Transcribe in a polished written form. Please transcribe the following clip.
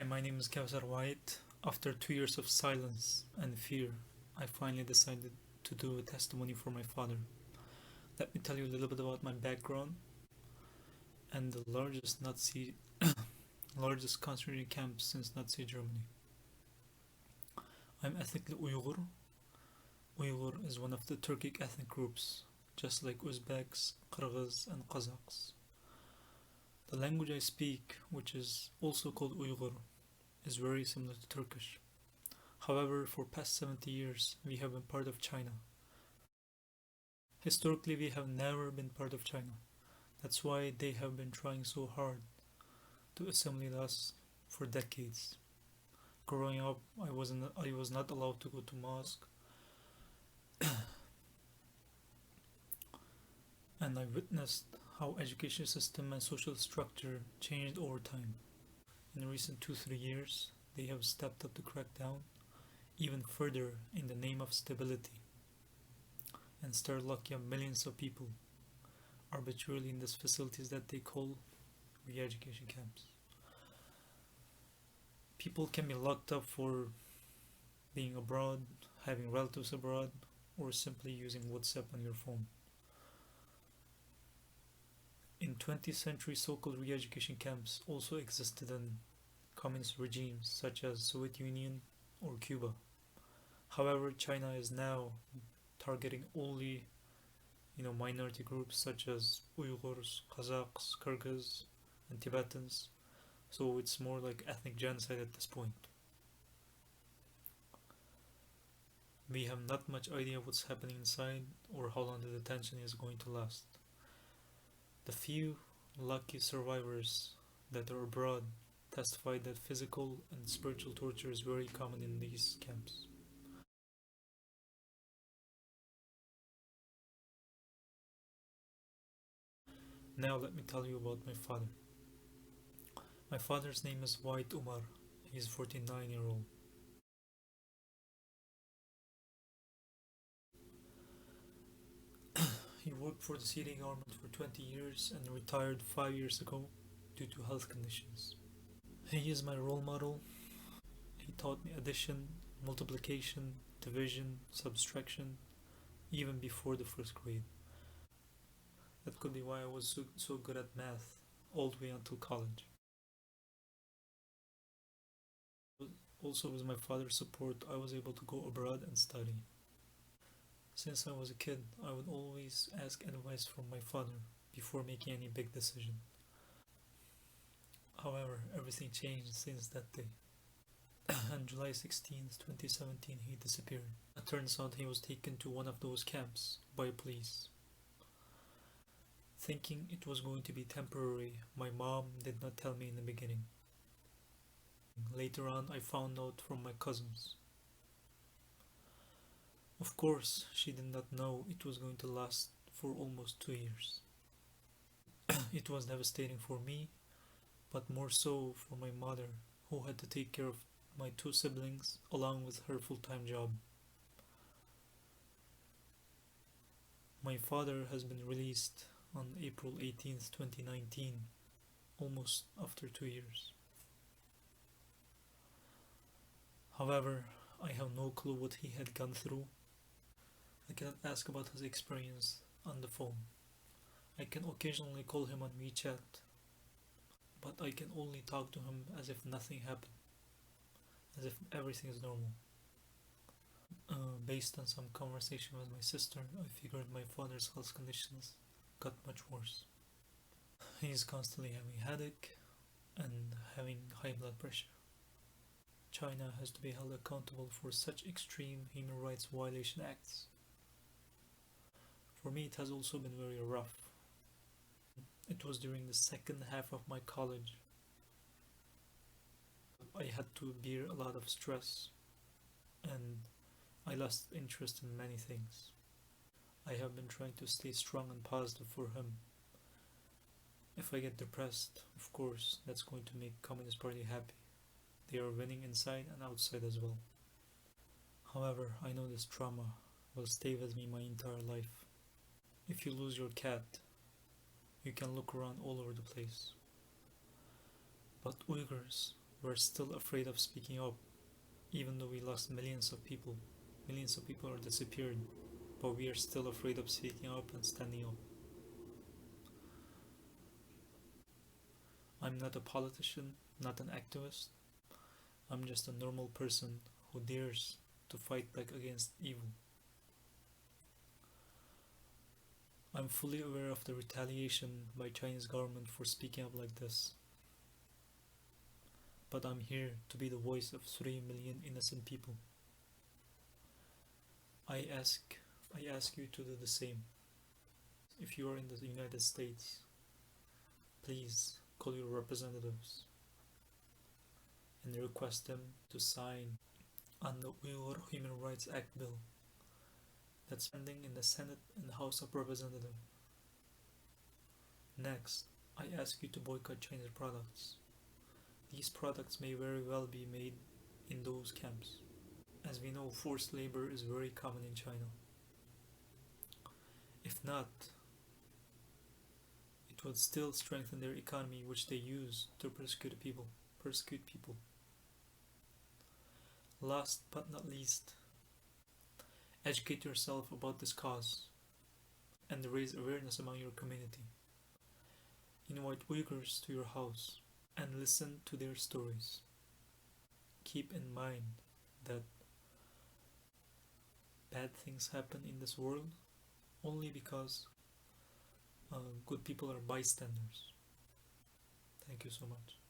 My name is Kewser White. After 2 years of silence and fear, I finally decided to do a testimony for my father. Let me tell you a little bit about my background and the largest concentration camp since Nazi Germany. I'm ethnically Uyghur. Uyghur is one of the Turkic ethnic groups, just like Uzbeks, Kyrgyz, and Kazakhs. The language I speak, which is also called Uyghur, is very similar to Turkish. However, for past 70 years, we have been part of China. Historically, we have never been part of China. That's why they have been trying so hard to assimilate us for decades. Growing up, I was not allowed to go to mosque, and I witnessed how education system and social structure changed over time. In recent 2-3 years, they have stepped up to crack down even further in the name of stability and start locking up millions of people arbitrarily in these facilities that they call re-education camps. People can be locked up for being abroad, having relatives abroad, or simply using WhatsApp on your phone. In 20th century, so-called re-education camps also existed in communist regimes such as Soviet Union or Cuba. However, China is now targeting only minority groups such as Uyghurs, Kazakhs, Kyrgyz, and Tibetans. So it's more like ethnic genocide at this point. We have not much idea what's happening inside or how long the detention is going to last. The few lucky survivors that are abroad testified that physical and spiritual torture is very common in these camps. Now let me tell you about my father. My father's name is White Umar. He's 49-year-old. He worked for the Syrian government for 20 years and retired 5 years ago due to health conditions. He is my role model. He taught me addition, multiplication, division, subtraction, even before the first grade. That could be why I was so good at math all the way until college. Also, with my father's support, I was able to go abroad and study. Since I was a kid, I would always ask advice from my father before making any big decision. However, everything changed since that day. On July 16th, 2017, he disappeared. It turns out he was taken to one of those camps by police. Thinking it was going to be temporary, my mom did not tell me in the beginning. Later on, I found out from my cousins. Of course, she did not know it was going to last for almost 2 years. It was devastating for me, but more so for my mother, who had to take care of my 2 siblings along with her full-time job. My father has been released on April 18th, 2019, almost after 2 years. However, I have no clue what he had gone through. I cannot ask about his experience on the phone. I can occasionally call him on WeChat, but I can only talk to him as if nothing happened, as if everything is normal. Based on some conversation with my sister, I figured my father's health conditions got much worse. He is constantly having headache and having high blood pressure. China has to be held accountable for such extreme human rights violation acts. For me, it has also been very rough. It was during the second half of my college. I had to bear a lot of stress, and I lost interest in many things. I have been trying to stay strong and positive for him. If I get depressed, of course, that's going to make Communist Party happy. They are winning inside and outside as well. However, I know this trauma will stay with me my entire life. If you lose your cat, you can look around all over the place. But Uyghurs We're still afraid of speaking up, even though we lost millions of people. Millions of people are disappeared, but we are still afraid of speaking up and standing up. I'm not a politician, not an activist. I'm just a normal person who dares to fight back against evil. I'm fully aware of the retaliation by Chinese government for speaking up like this. But I'm here to be the voice of 3 million innocent people. I ask you to do the same. If you are in the United States, please call your representatives and request them to sign on the Uyghur Human Rights Act bill that's pending in the Senate and House of Representatives. Next, I ask you to boycott Chinese products. These products may very well be made in those camps. As we know, forced labor is very common in China. If not, it would still strengthen their economy, which they use to persecute people. Last but not least, educate yourself about this cause and raise awareness among your community. Invite Uyghurs to your house and listen to their stories. Keep in mind that bad things happen in this world only because good people are bystanders. Thank you so much.